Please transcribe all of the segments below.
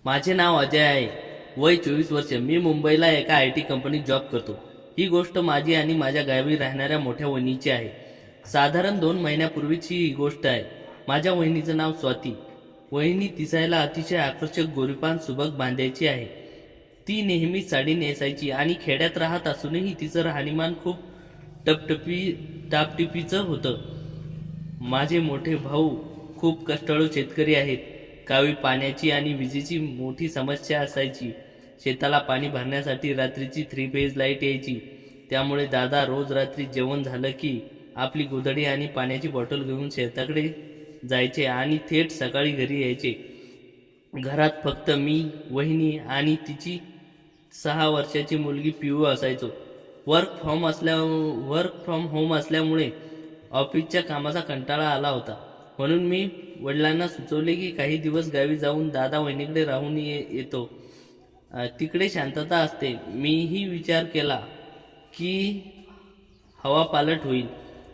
माझे नाव अजय आहे. वय 24 वर्ष. मी मुंबईला एका IT कंपनीत जॉब करतो. ही गोष्ट माझी आणि माझ्या गावी राहणाऱ्या मोठ्या वहिनीची आहे. साधारण 2 महिन्यापूर्वीची ही गोष्ट आहे. माझ्या वहिनीचं नाव स्वाती. वहिनी दिसायला अतिशय आकर्षक, गोरीपान, सुबक बांधायची आहे. ती नेहमी साडी नेसायची आणि खेड्यात राहत असूनही तिचं राहणीमान खूप टापटिपीचं होतं. माझे मोठे भाऊ खूप कष्टाळू शेतकरी आहेत. गावी पाण्याची आणि विजेची मोठी समस्या असायची. शेताला पाणी भरण्यासाठी रात्रीची 3 फेज लाईट यायची. त्यामुळे दादा रोज रात्री जेवण झालं की आपली गोधडी आणि पाण्याची बॉटल घेऊन शेताकडे जायचे आणि थेट सकाळी घरी यायचे. घरात फक्त मी, वहिनी आणि तिची 6 वर्षाची मुलगी पिऊ असायचो. वर्क फ्रॉम होम असल्यामुळे ऑफिसच्या कामाचा कंटाळा आला होता. म्हणून मी वडिलांना सुचवले की काही दिवस गावी जाऊन दादा वहिनीकडे राहून येतो. तिकडे शांतता असते. मीही विचार केला की हवा पालट होईल.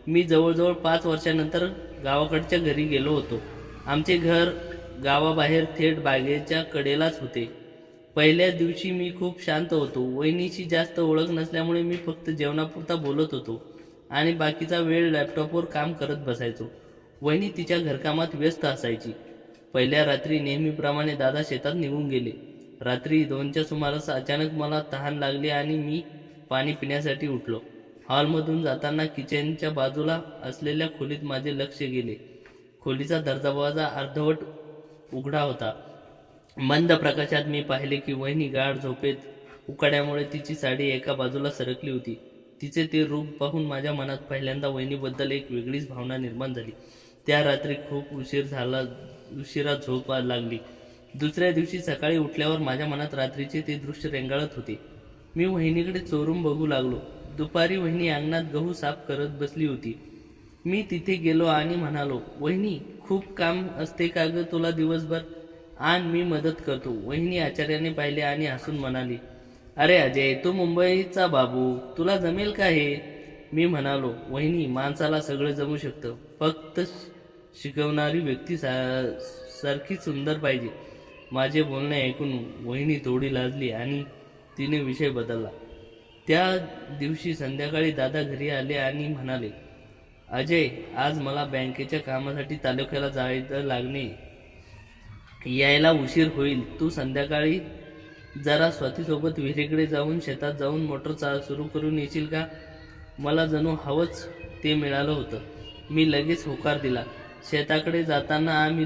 मी जवळजवळ 5 वर्षानंतर गावाकडच्या घरी गेलो होतो. आमचे घर गावाबाहेर थेट बागेच्या कडेलाच होते. पहिल्या दिवशी मी खूप शांत होतो. वहिनीची जास्त ओळख नसल्यामुळे मी फक्त जेवणापुरता बोलत होतो आणि बाकीचा वेळ लॅपटॉपवर काम करत बसायचो. वहिनी तिच्या घरकामात व्यस्त असायची. पहिल्या रात्री नेहमीप्रमाणे दादा शेतात निघून गेले. रात्री 2च्या सुमारास अचानक मला तहान लागली आणि मी पाणी पिण्यासाठी उठलो. हॉलमधून जाताना किचनच्या बाजूला असलेल्या खोलीत माझे लक्ष गेले. खोलीचा दरवाजा अर्धवट उघडा होता. मंद प्रकाशात मी पाहिले की वहिनी गाढ झोपेत उकाड्यामुळे तिची साडी एका बाजूला सरकली होती. तिचे ते रूप पाहून माझ्या मनात पहिल्यांदा वहिनीबद्दल एक वेगळीच भावना निर्माण झाली. त्या रात्री खूप उशिरा झोप लागली. दुसऱ्या दिवशी सकाळी उठल्यावर माझ्या मनात रात्रीचे ते दृश्य रेंगाळत होते. मी वहिनीकडे चोरून बघू लागलो. दुपारी वहिनी अंगणात गहू साफ करत बसली होती. मी तिथे गेलो आणि म्हणालो, वहिनी, खूप काम असते का ग तुला दिवसभर? आण, मी मदत करतो. वहिनी आश्चर्याने पाहिले आणि हसून म्हणाली, अरे अजय, तू मुंबईचा बाबू, तुला जमेल का हे? मी म्हणालो, वहिनी, माणसाला सगळं जमू शकतं, फक्त शिकवणारी व्यक्ती सारखी सुंदर पाहिजे. माझे बोलणे ऐकून वहिनी थोडी लाजली आणि तिने विषय बदलला. त्या दिवशी संध्याकाळी दादा घरी आले आणि म्हणाले, अजय, आज मला बँकेच्या कामासाठी तालुक्याला जायला लागणे. यायला उशीर होईल. तू संध्याकाळी जरा स्वातीसोबत विहिरीकडे जाऊन शेतात जाऊन मोटर सुरू करून येशील का? मला जणू हवंच ते मिळालं होतं. मी लगेच होकार दिला. शेताकडे जाताना आम्ही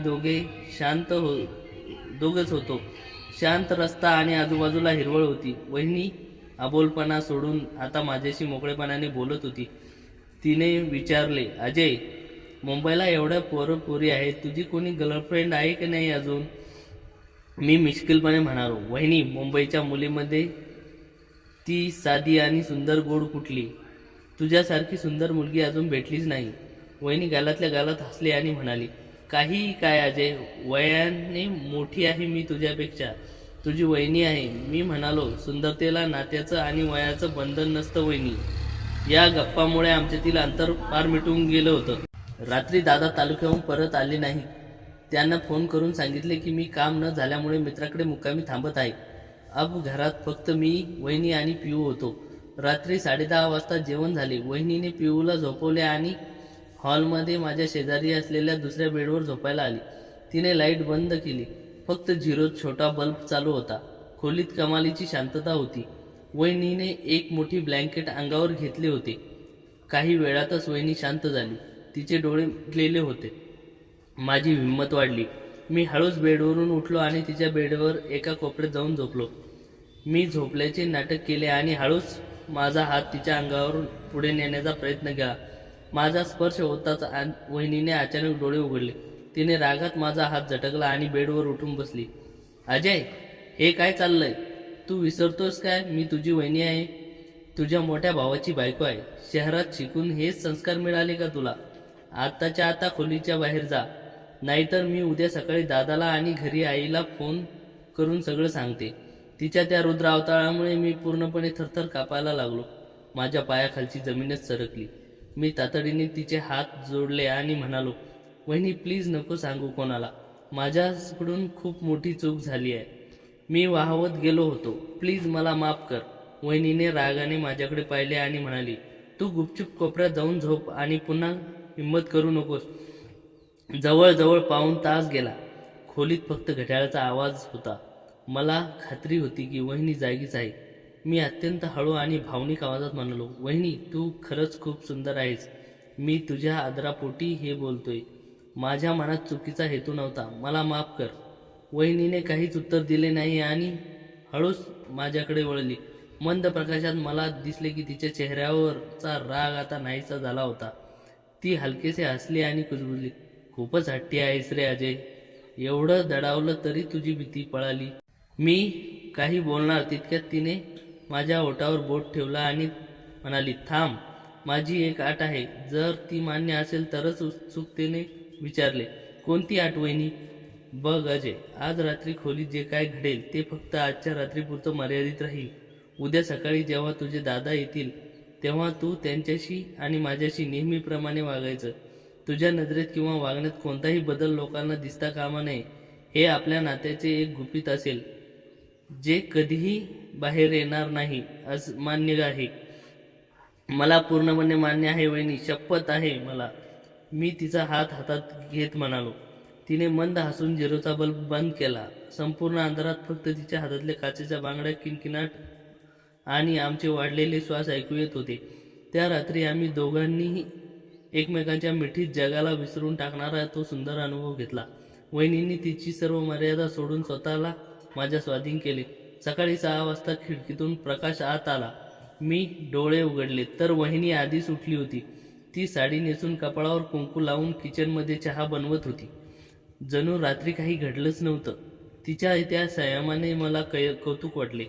दोघेच होतो. शांत रस्ता आणि आजूबाजूला हिरवळ होती. वहिनी अबोलपणा सोडून आता माझ्याशी मोकळेपणाने बोलत होती. तिने विचारले, अजय, मुंबईला एवढ्या पोरी आहेत, तुझी कोणी गर्लफ्रेंड आहे की नाही अजून? मी मिश्किलपणे म्हणालो, वहिनी, मुंबईच्या मुलीमध्ये ती साधी आणि सुंदर गोड कुठली? तुझ्यासारखी सुंदर मुलगी अजून भेटलीच नाही. वहिनी गालातल्या गालात हसली आणि म्हणाली, काही काय अजय, वयाने मोठी आहे मी तुझ्यापेक्षा. तुझी वहिनी आहे. मी म्हणालो, सुंदरतेला नात्याचं आणि वयाचं बंधन नसतं वहिनी. या गप्पामुळे आमच्यातील अंतर फार मिटून गेलं होतं. रात्री दादा तालुक्याहून परत आले नाही. त्यांना फोन करून सांगितले की मी काम न झाल्यामुळे मित्राकडे मुक्कामी थांबत आहे. अब घरात फक्त मी, वहिनी आणि पिऊ होतो. रात्री 10:30 वाजता जेवण झाले. वहिनीने पिऊला झोपवले आणि हॉलमध्ये माझ्या शेजारी असलेल्या दुसऱ्या बेडवर झोपायला आली. तिने लाईट बंद केली. फक्त 0 छोटा बल्ब चालू होता. खोलीत कमालीची शांतता होती. वहिनीने एक मोठी ब्लँकेट अंगावर घेतले होते. काही वेळातच वहिनी शांत झाली. तिचे डोळे मिटलेले होते. माझी हिंमत वाढली. मी हळूच बेडवरून उठलो आणि तिच्या बेडवर एका कोपऱ्यात जाऊन झोपलो. मी झोपल्याचे नाटक केले आणि हळूच माझा हात तिच्या अंगावर पुढे नेण्याचा प्रयत्न केला. माझा स्पर्श होताच वहिनीने अचानक डोळे उघडले. तिने रागात माझा हात झटकला आणि बेडवर उठून बसली. अजय, हे काय चाललंय? तू विसरतोस काय मी तुझी वहिनी आहे? तुझ्या मोठ्या भावाची बायको आहे. शहरात शिकून हेच संस्कार मिळाले का तुला? आत्ताच्या आता खोलीच्या बाहेर जा, नाहीतर मी उद्या सकाळी दादाला आणि घरी आईला फोन करून सगळं सांगते. तिच्या त्या रुद्र अवतारामुळे मी पूर्णपणे थरथर कापायला लागलो. माझ्या पायाखालची जमीनच सरकली. मी तातडीने तिचे हात जोडले आणि म्हणालो, वहिनी, प्लीज नको सांगू कोणाला. माझ्याकडून खूप मोठी चूक झाली आहे. मी वाहवत गेलो होतो. प्लीज मला माफ कर. वहिनीने रागाने माझ्याकडे पाहिले आणि म्हणाली, तू गुपचूप कोपऱ्यात जाऊन झोप आणि पुन्हा हिंमत करू नकोस. जवळजवळ पाऊण तास गेला. खोलीत फक्त घड्याळाचा आवाज होता. मला खात्री होती की वहिनी जागीच आहे. मी अत्यंत हळू आणि भावनिक आवाजात म्हणालो, वहिनी तू खरंच खूप सुंदर आहेस. मी तुझ्या आदरापोटी हे बोलतोय. माझ्या मनात चुकीचा हेतू नव्हता. मला माफ कर. वहिनीने काहीच उत्तर दिले नाही आणि हळूच माझ्याकडे वळली. मंद प्रकाशात मला दिसले की तिच्या चेहऱ्यावरचा राग आता नाहीसा झाला होता. ती हलकेसे हसली आणि कुजबुजली, खूपच हट्टी आहेस रे अजय. एवढं दडावलं तरी तुझी भीती पळाली. मी काही बोलणार तितक्यात तिने माझ्या ओठावर बोट ठेवला आणि म्हणाली, थांब, माझी एक अट आहे. जर ती मान्य असेल तरच. उत्सुकतेने विचारले, कोणती अट वहिनी? बघ अजय, आज रात्री खोलीत जे काय घडेल ते फक्त आजच्या रात्रीपुरतं मर्यादित राहील. उद्या सकाळी जेव्हा तुझे दादा येतील तेव्हा तू त्यांच्याशी आणि माझ्याशी नेहमीप्रमाणे वागायचं. तुझ्या नजरेत किंवा वागण्यात कोणताही बदल लोकांना दिसता कामा नये. हे आपल्या नात्याचे एक गुपित असेल जे कधीही बाहेर येणार नाही. मान्य आहे? मला पूर्णपणे मान्य आहे वहिनी, शपथ आहे मला. मी तिचा हात हातात घेत म्हणालो. तिने मंद हसून झिरोचा बल्ब बंद केला. संपूर्ण अंधारात फक्त तिच्या हातातल्या काचेच्या बांगड्या किणकिणाट आणि आमचे वाढलेले श्वास ऐकू येत होते. त्या रात्री आम्ही दोघांनीही एकमेकांच्या मिठीत जगाला विसरून टाकणारा तो सुंदर अनुभव घेतला. वहिनींनी तिची सर्व मर्यादा सोडून स्वतःला माझ्या स्वाधीन केले. सकाळी 6 वाजता खिडकीतून प्रकाश आत आला. मी डोळे उघडले तर वहिनी आधीच उठली होती. ती साडी नेसून कपाळावर कुंकू लावून किचनमध्ये चहा बनवत होती. जणू रात्री काही घडलंच नव्हतं. तिच्या त्या संयमाने मला कौतुक वाटले.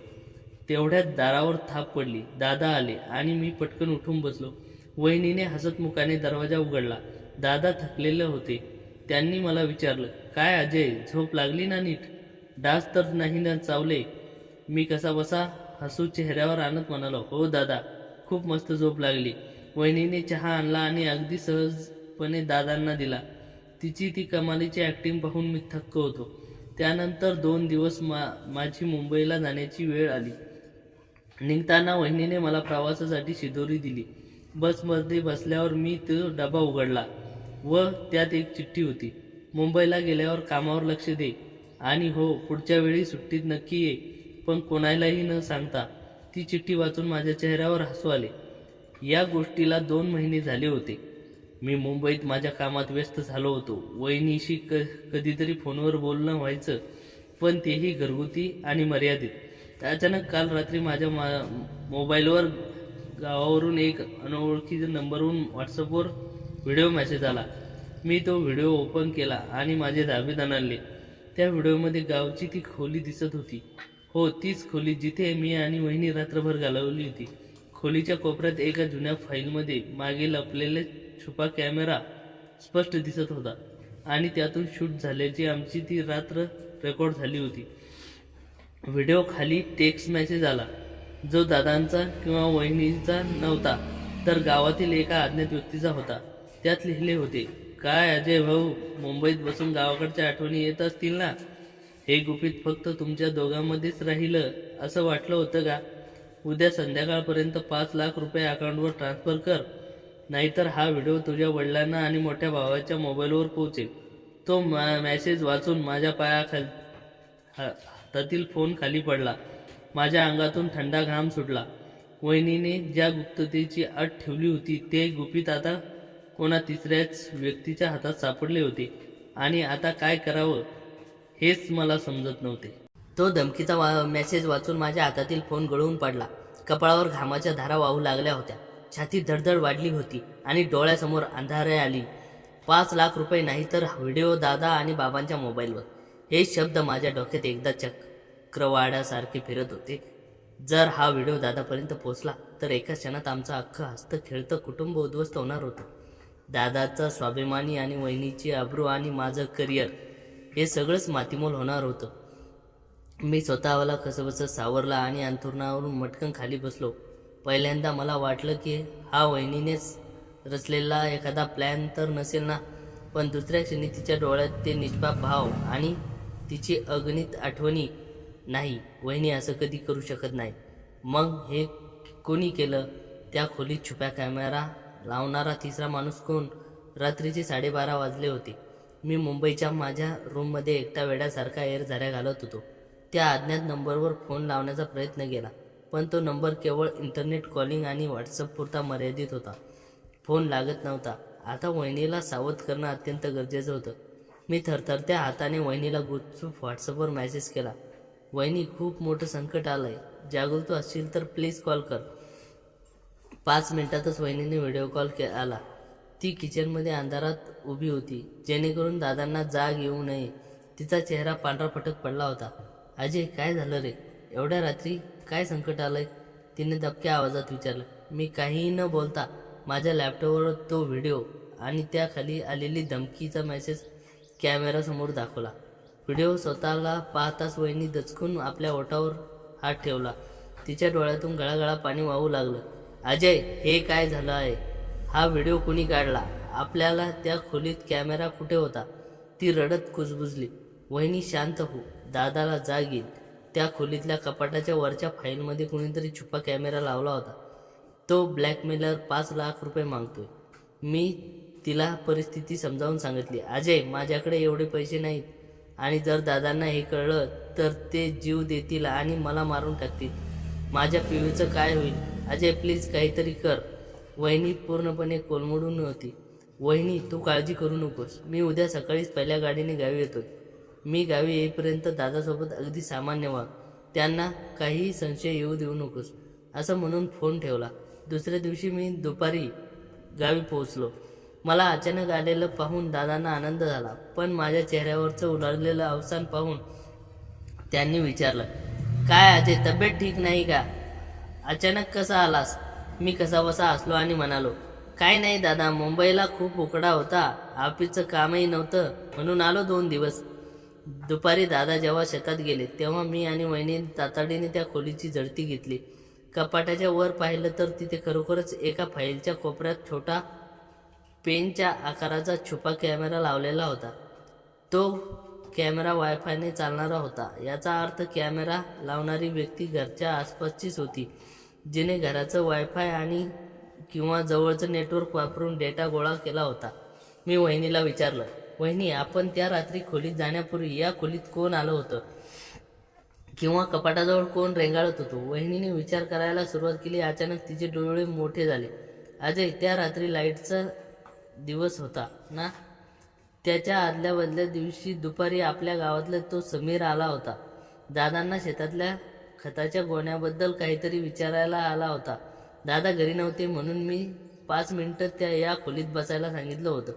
तेवढ्यात दारावर थाप पडली. दादा आले आणि मी पटकन उठून बसलो. वहिनीने हसतमुखाने दरवाजा उघडला. दादा थकलेले होते. त्यांनी मला विचारलं, काय अजय, झोप लागली ना नीट? डास तर नाही ना चावले? मी कसा बसा हसू चेहऱ्यावर आणत म्हणालो, हो दादा, खूप मस्त झोप लागली. वहिनीने चहा आणला आणि अगदी सहजपणे दादांना दिला. तिची ती कमालीची ॲक्टिंग पाहून मी थक्क होतो. त्यानंतर 2 दिवस माझी मुंबईला जाण्याची वेळ आली. निघताना वहिनीने मला प्रवासासाठी शिदोरी दिली. बसमध्ये बसल्यावर मी तो डबा उघडला व त्यात एक चिठ्ठी होती. मुंबईला गेल्यावर कामावर लक्ष दे आणि हो, पुढच्या वेळी सुट्टीत नक्की ये, पण कोणालाही न सांगता. ती चिठ्ठी वाचून माझ्या चेहऱ्यावर हसू आले. या गोष्टीला 2 महिने झाले होते. मी मुंबईत माझ्या कामात व्यस्त झालो होतो. वहिनीशी कधीतरी फोनवर बोलणं व्हायचं, पण तेही घरगुती आणि मर्यादित. अचानक काल रात्री माझ्या मोबाईलवर गावावरून एक अनोळखी नंबरवरून व्हॉट्सअपवर व्हिडिओ मेसेज आला. मी तो व्हिडिओ ओपन केला आणि माझे धाबे दणाणले. त्या व्हिडिओमध्ये गावची ती खोली दिसत होती. हो, तीच खोली जिथे मी आणि वहिनी रात्रभर घालवली होती. खोलीच्या कोपऱ्यात एका जुन्या फाईलमध्ये मागे लपलेले छुपा कॅमेरा स्पष्ट दिसत होता आणि त्यातून शूट झाल्याची आमची ती रात्र रेकॉर्ड झाली होती. व्हिडिओ खाली टेक्स्ट मेसेज आला, जो दादांचा किंवा वहिनीचा नव्हता, तर गावातील एका अज्ञात व्यक्तीचा होता. त्यात लिहिले होते, काय अजय भाऊ, मुंबईत बसून गावाकडच्या आठवणी येत असतील ना? हे गुपित फक्त तुमच्या दोघांमध्येच राहिलं असं वाटलं होतं का? उद्या संध्याकाळपर्यंत 5 लाख रुपये अकाउंटवर ट्रान्सफर कर, नाहीतर हा व्हिडिओ तुझ्या वडिलांना आणि मोठ्या भावाच्या मोबाईलवर पोहोचेल. तो मेसेज वाचून माझ्या हातातील फोन खाली पडला. माझ्या अंगातून थंडा घाम सुटला. वहिनीने ज्या गुप्ततेची अट ठेवली होती ते गुपित आता कोणा तिसऱ्याच व्यक्तीच्या हातात सापडले होते आणि आता काय करावं हेच मला समजत नव्हते. तो धमकीचा मेसेज वाचून माझ्या हातातील फोन गळून पडला. कपाळावर घामाच्या धारा वाहू लागल्या होत्या. छाती धडधड वाढली होती आणि डोळ्यासमोर अंधारे आली. 5 लाख रुपये नाही तर व्हिडिओ दादा आणि बाबांच्या मोबाईलवर. हे शब्द माझ्या डोक्यात एकदा चक्रवाढासारखे फिरत होते. जर हा व्हिडिओ दादापर्यंत पोहोचला तर एका क्षणात आमचं अख्खं हसतं खेळतं कुटुंब उद्ध्वस्त होणार होतं. दादाचा स्वाभिमानी आणि वहिनीची अब्रू आणि माझं करिअर हे सगळंच मातीमोल होणार होतं. मी स्वतःला कसंबसं सावरला आणि अंथरुणावरून मटकन खाली बसलो. पहिल्यांदा मला वाटलं की हा वहिनीनेच रचलेला एखादा प्लॅन तर नसेल ना, पण दुसऱ्या क्षणी तिच्या डोळ्यात ते निष्पाप भाव आणि तिची अगणित आठवणी नाही, वहिनी असं कधी करू शकत नाही. मग हे कोणी केलं? त्या खोलीत छुप्या कॅमेरा लावणारा तिसरा माणूस कोण? रात्रीचे 12:30 वाजले होते. मी मुंबईच्या माझ्या रूममध्ये एकटा वेड्यासारखा एअरझाऱ्या घालत होतो. त्या अज्ञात नंबरवर फोन लावण्याचा प्रयत्न केला, पण तो नंबर केवळ इंटरनेट कॉलिंग आणि व्हॉट्सअपपुरता मर्यादित होता. फोन लागत नव्हता. आता वहिनीला सावध करणं अत्यंत गरजेचं होतं. मी थरथरत्या हाताने वहिनीला गुपचूप व्हॉट्सअपवर मेसेज केला. वहिनी, खूप मोठं संकट आलंय. जागृत असशील तर प्लीज कॉल कर. 5 मिनिटातच वहिनीने व्हिडिओ कॉल आला. ती किचनमध्ये अंधारात उभी होती, जेणेकरून दादांना जाग येऊ नये. तिचा चेहरा पांढरा फटक पडला होता. अजय, काय झालं रे? एवढ्या रात्री काय संकट आलंय? तिने दबक्या आवाजात विचारलं. मी काहीही न बोलता माझ्या लॅपटॉपवर तो व्हिडिओ आणि त्याखाली आलेली धमकीचा मेसेज कॅमेरासमोर दाखवला. व्हिडिओ स्वतःला पाहताच वहिनी दचकून आपल्या ओठावर हात ठेवला. तिच्या डोळ्यातून गळागळा पाणी वाहू लागलं. अजय, हे काय झालं आहे? हा व्हिडिओ कुणी काढला? आपल्याला त्या खोलीत कॅमेरा कुठे होता? ती रडत कुजबुजली. वहिनी, शांत हो. दादाला जाग येईल. त्या खोलीतल्या कपाटाच्या वरच्या फाईलमध्ये कुणीतरी छुपा कॅमेरा लावला होता. तो ब्लॅकमेलर 5 लाख रुपये मागतोय. मी तिला परिस्थिती समजावून सांगितली. अजय, माझ्याकडे एवढे पैसे नाहीत, आणि जर दादांना हे कळलं तर ते जीव देतील आणि मला मारून टाकतील. माझ्या पिऊचं काय होईल? अजय, प्लीज काहीतरी कर. वहिनी पूर्णपणे कोलमडून होती. वहिनी, तू काळजी करू नकोस. मी उद्या सकाळीच पहिल्या गाडीने गावी येतोय. मी गावी येईपर्यंत दादासोबत अगदी सामान्य वाग. त्यांना काहीही संशय येऊ देऊ नकोस. असं म्हणून फोन ठेवला. दुसऱ्या दिवशी मी दुपारी गावी पोहोचलो. मला अचानक आलेलं पाहून दादांना आनंद झाला, पण माझ्या चेहऱ्यावरचं उलाढलेलं अवसान पाहून त्यांनी विचारलं, काय अजय, तब्येत ठीक नाही का? अचानक कसा आलास? मी कसाबसा हसलो आणि म्हणालो, काय नाही दादा, मुंबईला खूप उकडा होता. ऑफिसचं कामही नव्हतं, म्हणून आलो 2 दिवस. दुपारी दादा जेव्हा शेतात गेले तेव्हा मी आणि वहिनी तातडीने त्या खोलीची झडती घेतली. कपाटाच्या वर पाहिलं तर तिथे खरोखरच एका फाईलच्या कोपऱ्यात छोटा पेनच्या आकाराचा छुपा कॅमेरा लावलेला होता. तो कॅमेरा वायफायने चालणारा होता. याचा अर्थ कॅमेरा लावणारी व्यक्ती घरच्या आसपासचीच होती, जिने घराचं वायफाय आणि किंवा जवळचं नेटवर्क वापरून डेटा गोळा केला होता. मी वहिनीला विचारलं, वहिनी, आपण त्या रात्री खोलीत जाण्यापूर्वी या खोलीत कोण आलं होतं किंवा कपाटाजवळ कोण रेंगाळत होतो? वहिनीने विचार करायला सुरुवात केली. अचानक तिचे डोळे मोठे झाले. अजय, त्या रात्री लाईटचा दिवस होता ना? त्याच्या आदल्या बदल्या दिवशी दुपारी आपल्या गावातला तो समीर आला होता. दादांना शेतातल्या खताच्या गोण्याबद्दल काहीतरी विचारायला आला होता. दादा घरी नव्हते, म्हणून मी 5 मिनिटं या खोलीत बसायला सांगितलं होतं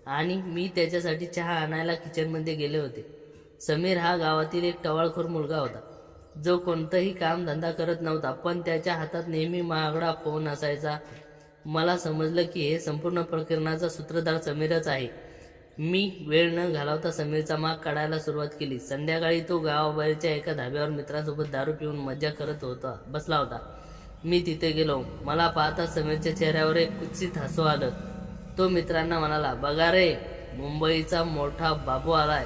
आणि मी त्याच्यासाठी चहा आणायला किचनमध्ये गेले होते. समीर हा गावातील एक टवाळखोर मुलगा होता, जो कोणतंही काम धंदा करत नव्हता, पण त्याच्या हातात नेहमी महागडा फोन असायचा. मला समजलं की हे संपूर्ण प्रकरणाचा सूत्रधार समीरच आहे. मी वेळ न घालवता समीरचा माग काढायला सुरुवात केली. संध्याकाळी तो गावाबाहेरच्या एका धाब्यावर मित्रांसोबत दारू पिऊन मज्जा करत बसला होता. मी तिथे गेलो. मला पाहता समीरच्या चेहऱ्यावर एक कुत्सित हसू आलं. तो मित्रांना म्हणाला, बघा रे, मुंबईचा मोठा बाबू आलाय.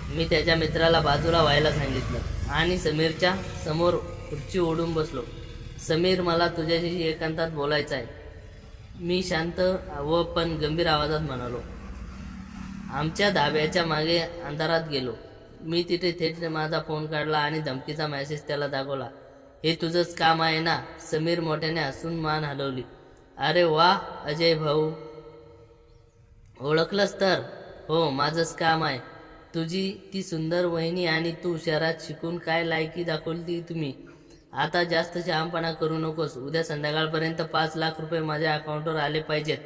मी त्याच्या मित्राला बाजूला व्हायला सांगितलं आणि समीरच्या समोर खुर्ची ओढून बसलो. समीर, मला तुझ्याशी एकांतात बोलायचं आहे. मी शांत व पण गंभीर आवाजात म्हणालो. आमच्या धाब्याच्या मागे अंधारात गेलो. मी तिथे थेट माझा फोन काढला आणि धमकीचा मेसेज त्याला दाखवला. हे तुझंच काम आहे ना? समीर मोठ्याने हसून मान हलवली. अरे वा अजय भाऊ, ओळखलंस तर? हो, माझंच काम आहे. तुझी ती सुंदर वहिनी आणि तू शहरात शिकून काय लायकी दाखवली तुम्ही. आता जास्त शहामपणा करू नकोस. उद्या संध्याकाळपर्यंत 5 लाख रुपये माझ्या अकाउंटवर आले पाहिजेत,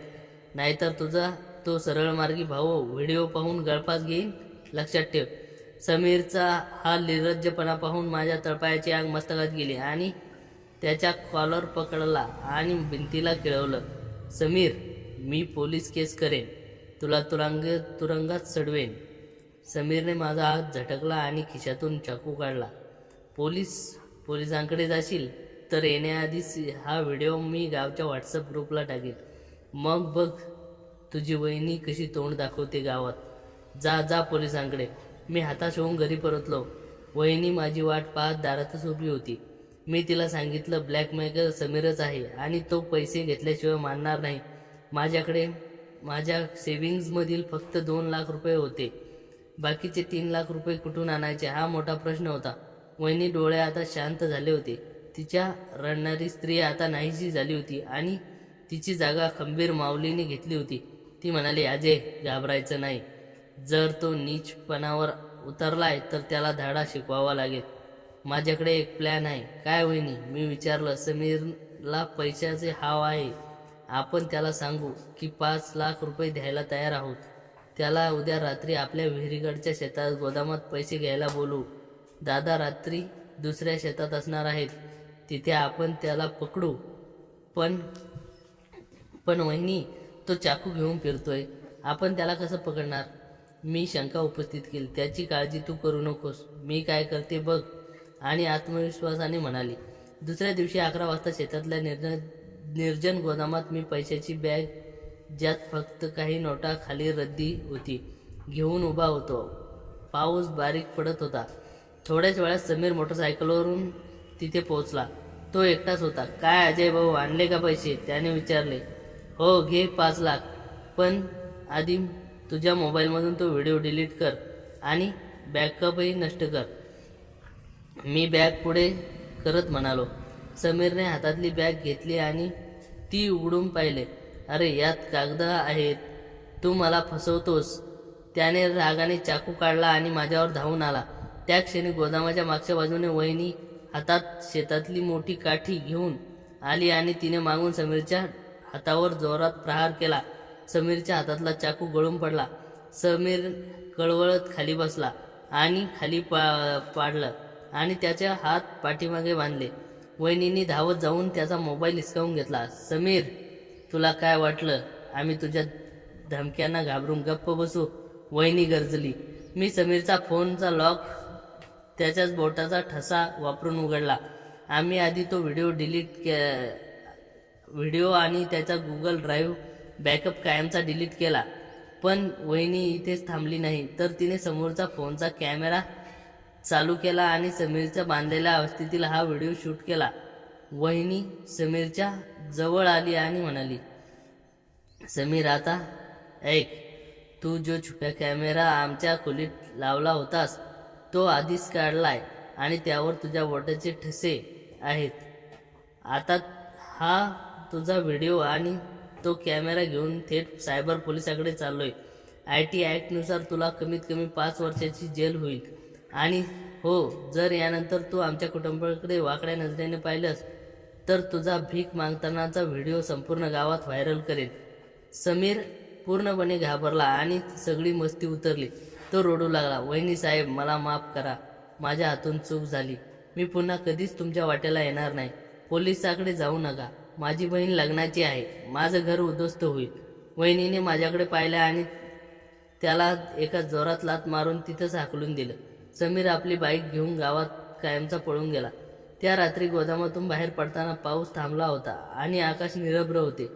नाहीतर तुझा तो सरळमार्गी भाऊ व्हिडिओ पाहून गळफास घेईन, लक्षात ठेव. समीरचा हा निर्लज्जपणा पाहून माझ्या तळपायाची आग मस्तकात गेली आणि त्याच्या कॉलर पकडला आणि भिंतीला खिळवलं. समीर, मी पोलीस केस करेन, तुला तुरुंगात चढवेन. समीरने माझा हात झटकला आणि खिशातून चाकू काढला. पोलिसांकडे जाशील तर येण्याआधीच हा व्हिडिओ मी गावच्या व्हॉट्सअप ग्रुपला टाकेन. मग बघ तुझी वहिनी कशी तोंड दाखवते गावात. जा जा पोलिसांकडे. मी हताश होऊन घरी परतलो. वहिनी माझी वाट पाहत दारातच उभी होती. मी तिला सांगितलं ब्लॅकमेकर समीरच आहे आणि तो पैसे घेतल्याशिवाय मानणार नाही. माझ्याकडे माझ्या सेव्हिंग्जमधील फक्त 2 लाख रुपये होते. बाकीचे 3 लाख रुपये कुठून आणायचे हा मोठा प्रश्न होता. वहिनी डोळे आता शांत झाले होते. तिच्या रडणारी स्त्री आता नाहीशी झाली होती आणि तिची जागा खंबीर माऊलीने घेतली होती. ती म्हणाली, अजय, घाबरायचं नाही. जर तो नीचपणावर उतरलाय तर त्याला धडा शिकवावा लागेल. माझ्याकडे एक प्लॅन आहे. काय वहिनी? मी विचारलं. समीरला पैशाचे हाव आहे. आपण त्याला सांगू की 5 लाख रुपये द्यायला तयार आहोत. त्याला उद्या रात्री आपल्या विहिरीकडच्या शेतात गोदामात पैसे घ्यायला बोलू. दादा रात्री दुसऱ्या शेतात असणार आहेत. तिथे आपण त्याला पकडू. पण वहिनी, तो चाकू घेऊन फिरतोय. आपण त्याला कसं पकडणार? मी शंका उपस्थित केली. त्याची काळजी तू करू नकोस. मी काय करते बघ, आणि आत्मविश्वासाने म्हणाली. दुसऱ्या दिवशी 11 वाजता शेतातल्या निर्जन गोदामात मी पैशाची बॅग, ज्यात फक्त काही नोटा खाली रद्दी होती, घेऊन उभा होतो. पाऊस बारीक पडत होता. थोड्याच वेळात समीर मोटरसायकलवरून तिथे पोहोचला. तो एकटाच होता. काय अजय भाऊ, आणले का पैसे? त्याने विचारले. हो, घे 5 लाख. पण आधी तुझ्या मोबाईलमधून तो व्हिडिओ डिलीट कर आणि बॅकअपही नष्ट कर. मी बॅग पुढे करत म्हणालो. समीरने हातातली बॅग घेतली आणि ती उघडून पाहिले. अरे, यात कागद आहेत. तू मला फसवतोस. त्याने रागाने चाकू काढला आणि माझ्यावर धावून आला. त्या क्षणी गोदामाच्या मागच्या बाजूने वहिनी हातात शेतातली मोठी काठी घेऊन आली आणि तिने मागून समीरच्या हातावर जोरात प्रहार केला. समीरच्या हातातला चाकू गळून पडला. समीर कळवळत खाली बसला आणि खाली पाडलं आणि त्याचे हात पाठीमागे बांधले. वहिनीने धावत जाऊन त्याचा मोबाईल हिसकावून घेतला. समीर, तुला काय वाटलं आम्ही तुझ्या धमक्यांना घाबरून गप्प बसू? वहिनी गर्जली. मी समीरचा फोनचा लॉक त्याच्याच बोटाचा ठसा वापरून उघडला. आम्ही आधी तो व्हिडिओ आणि त्याचा गुगल ड्राईव्ह बॅकअप कायमचा डिलीट केला. पण वहिनी इथेच थांबली नाही, तर तिने समोरचा फोनचा कॅमेरा चालू केला आणि समीरच्या बांधलेल्या अवस्थेतील हा व्हिडिओ शूट केला. वहिनी समीरच्या जवळ आली आणि म्हणाली, समीर, आता ऐक. तू जो छुप्या कॅमेरा आमच्या खोलीत लावला होतास तो आधीच काढलाय आणि त्यावर तुझ्या बोटाचे ठसे आहेत. आता हा तुझा व्हिडिओ आणि तो कॅमेरा घेऊन थेट सायबर पोलिसाकडे चाललोय. IT ॲक्टनुसार तुला कमीत कमी 5 वर्षाची जेल होईल. आणि हो, जर यानंतर तू आमच्या कुटुंबाकडे वाकड्या नजरेने पाहिलंस तर तुझा भीक मागतानाचा व्हिडिओ संपूर्ण गावात व्हायरल करेल. समीर पूर्णपणे घाबरला आणि सगळी मस्ती उतरली. तो रडू लागला. वहिनी साहेब, मला माफ करा. माझ्या हातून चूक झाली. मी पुन्हा कधीच तुमच्या वाटेला येणार नाही. पोलिसाकडे जाऊ नका. माझी बहीण लग्नाची आहे. माझं घर उद्ध्वस्त होईल. वहिनीने माझ्याकडे पाहिलं आणि त्याला एका जोरात लाथ मारून तिथंच हाकलून दिलं. समीर आपली बाईक घेऊन गावात कायमचा पळून गेला. त्या रात्री गोदामातून बाहेर पडताना पाऊस थांबला होता आणि आकाश निरभ्र होते.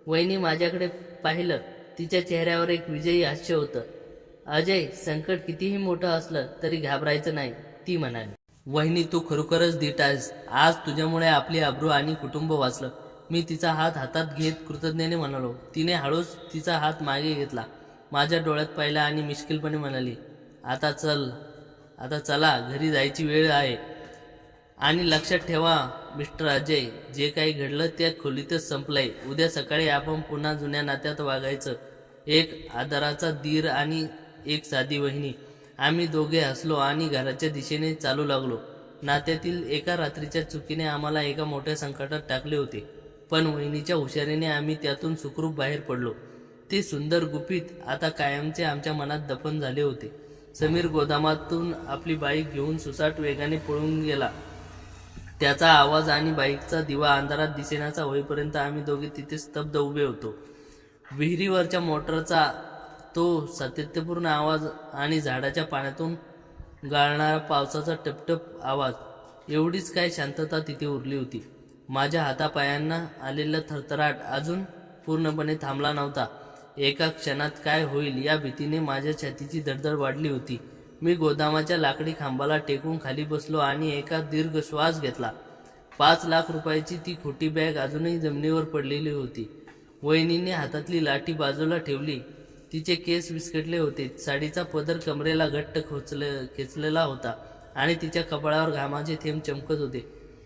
वहिनी माझ्याकडे पाहिलं. तिच्या चेहऱ्यावर एक विजयी हास्य होतं. अजय, संकट कितीही मोठं असलं तरी घाबरायचं नाही, ती म्हणाली. वहिनी, तू खरोखरच धीट आहेस. आज तुझ्यामुळे आपली अब्रू आणि कुटुंब वाचलं. मी तिचा हात हातात घेत कृतज्ञतेने म्हणालो. तिने हळूच तिचा हात मागे घेतला, माझ्या डोळ्यात पाहिला आणि मिश्किलपणे म्हणाली, आता चला, घरी जायची वेळ आहे. आणि लक्षात ठेवा मिस्टर अजय, जे काही घडलं त्या खोलीतच संपलंय. उद्या सकाळी आपण पुन्हा जुन्या नात्यात वागायचं. एक आदराचा दीर आणि एक साधी वहिनी. आम्ही दोघे हसलो आणि घराच्या दिशेने चालू लागलो. नात्यातील एका रात्रीच्या चुकीने आम्हाला एका मोठ्या संकटात टाकले होते, पण वहिनीच्या हुशारीने आम्ही त्यातून सुखरूप बाहेर पडलो. ते सुंदर गुपित आता कायमचे आमच्या मनात दफन झाले होते. समीर गोदामातून आपली बाईक घेऊन सुसाट वेगाने पळून गेला. त्याचा आवाज आणि बाईकचा दिवा अंधारात दिसेनासा होईपर्यंत आम्ही दोघे तिथे स्तब्ध उभे होतो. विहिरीवरच्या मोटरचा तो सातत्यपूर्ण आवाज आणि झाडाच्या पाण्यातून गाळणारा पावसाचा टपटप आवाज, एवढीच काय शांतता तिथे उरली होती. माझ्या हातापायांना आलेला थरथराट अजून पूर्णपणे थांबला नव्हता. एका क्षणात काय होईल या भीतीने माझ्या छातीची धडधड वाढली होती. मी गोदामाच्या लाकडी खांबाला टेकून खाली बसलो आणि एका दीर्घ श्वास घेतला. 5 लाख रुपयाची ती खोटी बॅग अजूनही जमिनीवर पडलेली होती. वहिनीने हातातली लाठी बाजूला ठेवली. तिचे केस विस्कटले होते. साडीचा पदर कमरेला घट्ट खेचलेला होता आणि तिच्या कपाळावर घामाचे थेंब चमकत होते.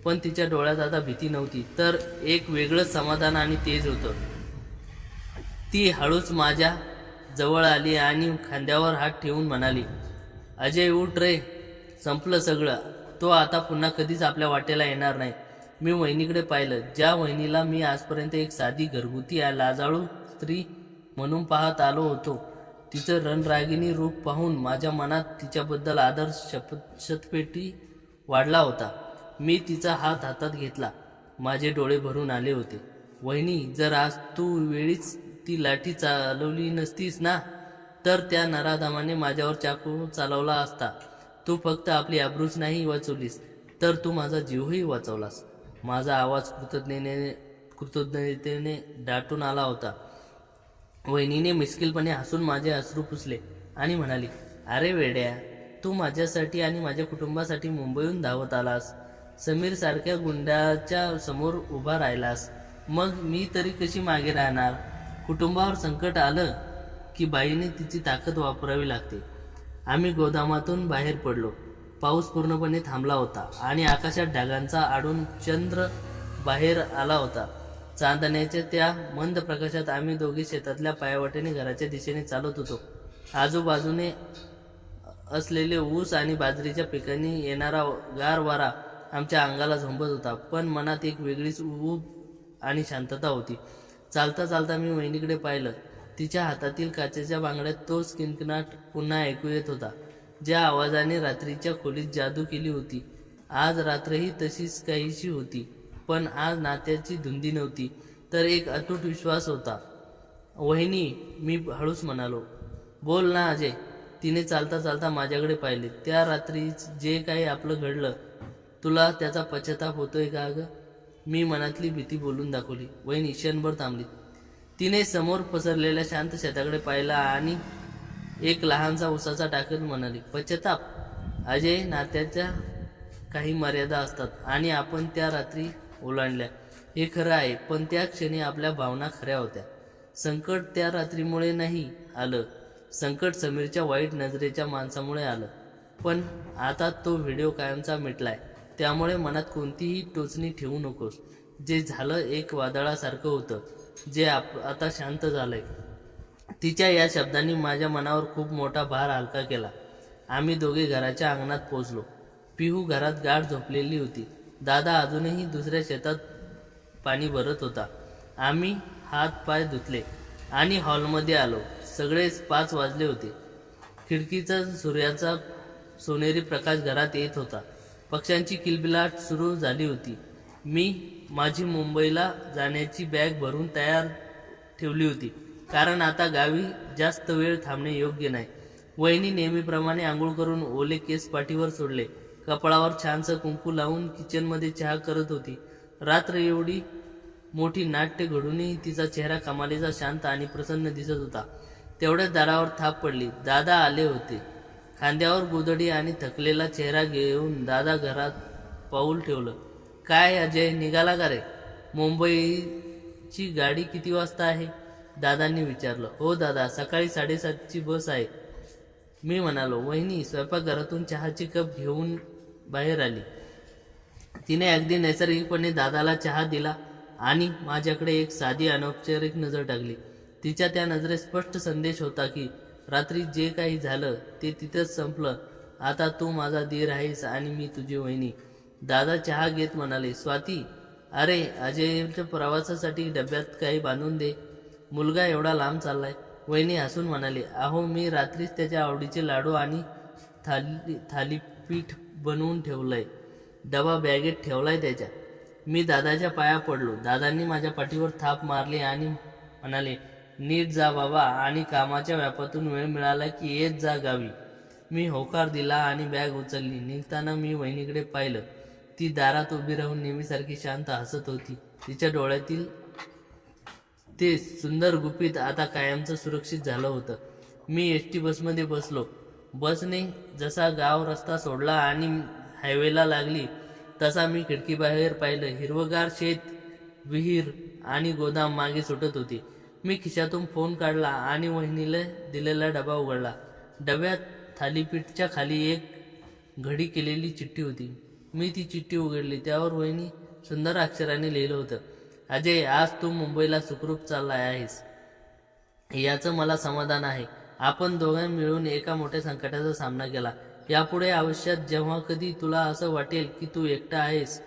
पण तिच्या डोळ्यात आता भीती नव्हती, तर एक वेगळंच समाधान आणि तेज होतं. ती हळूच माझ्या जवळ आली आणि खांद्यावर हात ठेवून म्हणाली, अजय उठ रे, संपलं सगळं. तो आता पुन्हा कधीच आपल्या वाटेला येणार नाही. मी वहिनीकडे पाहिलं, ज्या वहिनीला मी आजपर्यंत एक साधी घरगुती लाजाळू स्त्री म्हणून पाहत आलो होतो. तिचं रणरागिणी रूप पाहून माझ्या मनात तिच्याबद्दल आदर शतपेटी वाढला होता. मी तिचा हात हातात घेतला. माझे डोळे भरून आले होते. वहिनी, जर आज तू वेळीच ती लाठी चालवली नसतीस ना, तर त्या नराधमाने माझ्यावर चाकू चालवला असता. तू फक्त आपली आबरूच नाही वाचवलीस, तर तू माझा जीवही वाचवलास. माझा आवाज कृतज्ञतेने दाटून आला होता. वहिनीने मिश्किलपणे हसून माझे अश्रू पुसले आणि म्हणाली, अरे वेड्या, तू माझ्यासाठी आणि माझ्या कुटुंबासाठी मुंबईहून धावत आलास. समीर सारख्या गुंडाच्या समोर उभा राहिलास. मग मी तरी कशी मागे राहणार? कुटुंबावर संकट आलं की बाईने तिची ताकद वापरावी लागते. आम्ही गोदामातून बाहेर पडलो. पाऊस पूर्णपणे थांबला होता आणि आकाशात ढगांचा आडून चंद्र बाहेर आला होता. चांदण्याच्या त्या मंद प्रकाशात आम्ही दोघे शेतातल्या पायवाटेने घराच्या दिशेने चालत होतो. आजूबाजूने असलेले ऊस आणि बाजरीच्या पिकांनी येणारा गार वारा आमच्या अंगाला झोंबत होता, पण मनात एक वेगळीच ऊब आणि शांतता होती. चालता चालता मी वहिनीकडे पाहिलं. तिच्या हातातील काचेच्या बांगड्यात तोच किणकिणाट पुन्हा ऐकू येत होता, ज्या आवाजाने रात्रीच्या खोलीत जादू केली होती. आज रात्रही तशीच काहीशी होती, पण आज नात्याची धुंदी नव्हती, तर एक अतूट विश्वास होता. वहिनी, मी हळूच म्हणालो. बोल ना अजय. तिने चालता चालता माझ्याकडे पाहिले. त्या रात्री जे काही आपलं घडलं, तुला त्याचा पश्चाताप होतोय का ग? मी मनातली भीती बोलून दाखवली. वहिनी क्षणभर थांबली. तिने समोर पसरलेल्या शांत शेताकडे पाहिला आणि एक लहानसा उसाचा टाकत म्हणाली, पश्चाताप? अजय, नात्याच्या काही मर्यादा असतात आणि आपण त्या रात्री ओलांडल्या. हे खरं आहे, पण त्या क्षणी आपल्या भावना खऱ्या होत्या. संकट त्या रात्रीमुळे नाही आलं. संकट समीरच्या वाईट नजरेच्या माणसामुळे आलं. पण आता तो व्हिडिओ कायमचा मिटलाय. त्यामुळे मनात कोणतीही टोचणी ठेवू नकोस. जे झालं एक वादळासारखं होतं, जे आता शांत झालंय. तिच्या या शब्दांनी माझ्या मनावर खूप मोठा भार हलका केला. आम्ही दोघे घराच्या अंगणात पोचलो. पिहू घरात गाढ झोपलेली होती. दादा अजूनही दुसऱ्या शेतात पाणी भरत होता. आम्ही हात पाय धुतले आणि हॉलमध्ये आलो. सगळेच 5 वाजले होते. खिडकीचा सूर्याचा सोनेरी प्रकाश घरात येत होता. पक्ष्यांची किलबिलाट सुरू झाली होती. मी माझी मुंबईला जाण्याची बॅग भरून तयार ठेवली होती, कारण आता गावी जास्त वेळ थांबणे योग्य नाही. वहिनी नेहमीप्रमाणे आंघोळ करून ओले केस पाठीवर सोडले. कपाळावर छानसं कुंकू लावून किचनमध्ये चहा करत होती. रात्र एवढी मोठी नाट्य घडूनही तिचा चेहरा कमालीचा शांत आणि प्रसन्न दिसत होता. तेवढ्याच दारावर थाप पडली. दादा आले होते. खांद्यावर गोधडी आणि थकलेला चेहरा घेऊन दादा घरात पाऊल ठेवलं. काय अजय, निघाला का रे? मुंबईची गाडी किती वाजता आहे? दादांनी विचारलं. हो दादा, सकाळी 7:30ची बस आहे, मी म्हणालो. वहिनी स्वयंपाकघरातून चहाची कप घेऊन बाहेर आली. तिने अगदी नैसर्गिकपणे दादाला चहा दिला आणि माझ्याकडे एक साधी अनौपचारिक नजर टाकली. तिच्या त्या नजरेत स्पष्ट संदेश होता की रात्री जे काही झालं ते तिथंच संपलं. आता तू माझा दीर आहेस आणि मी तुझी वहिनी. दादा चहा घेत म्हणाले, स्वाती, अरे अजयच्या प्रवासासाठी डब्यात काही बांधून दे. मुलगा एवढा लांब चाललाय. वहिनी हसून म्हणाले, अहो मी रात्रीच त्याच्या आवडीचे लाडू आणि थालीपीठ बनवून ठेवलंय. डबा बॅगेत ठेवलाय त्याच्या. मी दादाच्या पाया पडलो. दादांनी माझ्या पाठीवर थाप मारली आणि म्हणाले, नीट जा बाबा, आणि कामाच्या व्यापातून वेळ मिळाला की येत जा गावी. मी होकार दिला आणि बॅग उचलली. निघताना मी वहिनीकडे पाहिलं. ती दारात उभी राहून नेहमीसारखी शांत हसत होती. तिच्या डोळ्यातील ते सुंदर गुपित आता कायमचं सुरक्षित झालं होतं. मी एसटी बसमध्ये बसलो. बसने जसा गाव रस्ता सोडला आणि हायवेला लागली तसा मी खिडकीबाहेर पाहिलं. हिरवगार शेत, विहीर आणि गोदाम मागे सुटत होती. मी खिशातून फोन काढला आणि वहिनीला दिलेला डबा उघडला. डब्यात थालीपीठच्या खाली एक घडी केलेली चिठ्ठी होती. मी ती चिठ्ठी उघडली. त्यावर वहिनी सुंदर अक्षराने लिहिलं होतं, अजय, आज तू मुंबईला सुखरूप चालला आहेस याचं मला समाधान आहे. आपण दोघां मिळून एका मोठ्या संकटाचा सामना केला. यापुढे आयुष्यात जेव्हा कधी तुला असं वाटेल की तू एकटा आहेस,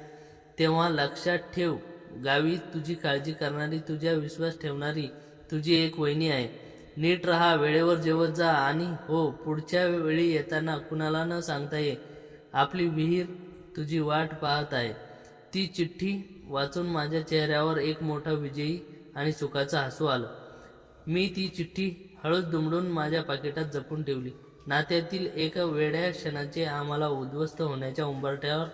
तेव्हा लक्षात ठेव, गावी तुझी काळजी करणारी, तुझ्या विश्वास ठेवणारी तुझी एक वहिनी आहे. नीट राहा, वेळेवर जेवत जा आणि हो, पुढच्या वेळी येताना कुणाला न सांगता ये. आपली विहीर तुझी वाट पाहत आहे. ती चिठ्ठी वाचून माझ्या चेहऱ्यावर एक मोठा विजयी आणि सुखाचं हसू आलं. मी ती चिठ्ठी हळूच दुमडून माझ्या पाकिटात जपून ठेवली. नात्यातील एका वेड्या क्षणाचे आम्हाला उद्ध्वस्त होण्याच्या उंबरठ्यावर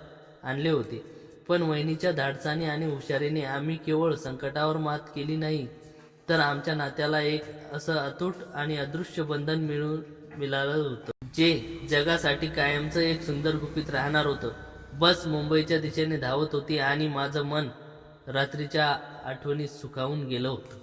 आणले होते. पण वहिनीच्या धाडसाने आणि हुशारीने आम्ही केवळ संकटावर मात केली नाही, तर आमच्या नात्याला एक असं अतूट आणि अदृश्य बंधन मिळालं होतं, जे जगासाठी कायमचं एक सुंदर गुपित राहणार होतं. बस मुंबईच्या दिशेने धावत होती आणि माझं मन रात्रीच्या आठवणीत सुखावून गेलं होतं.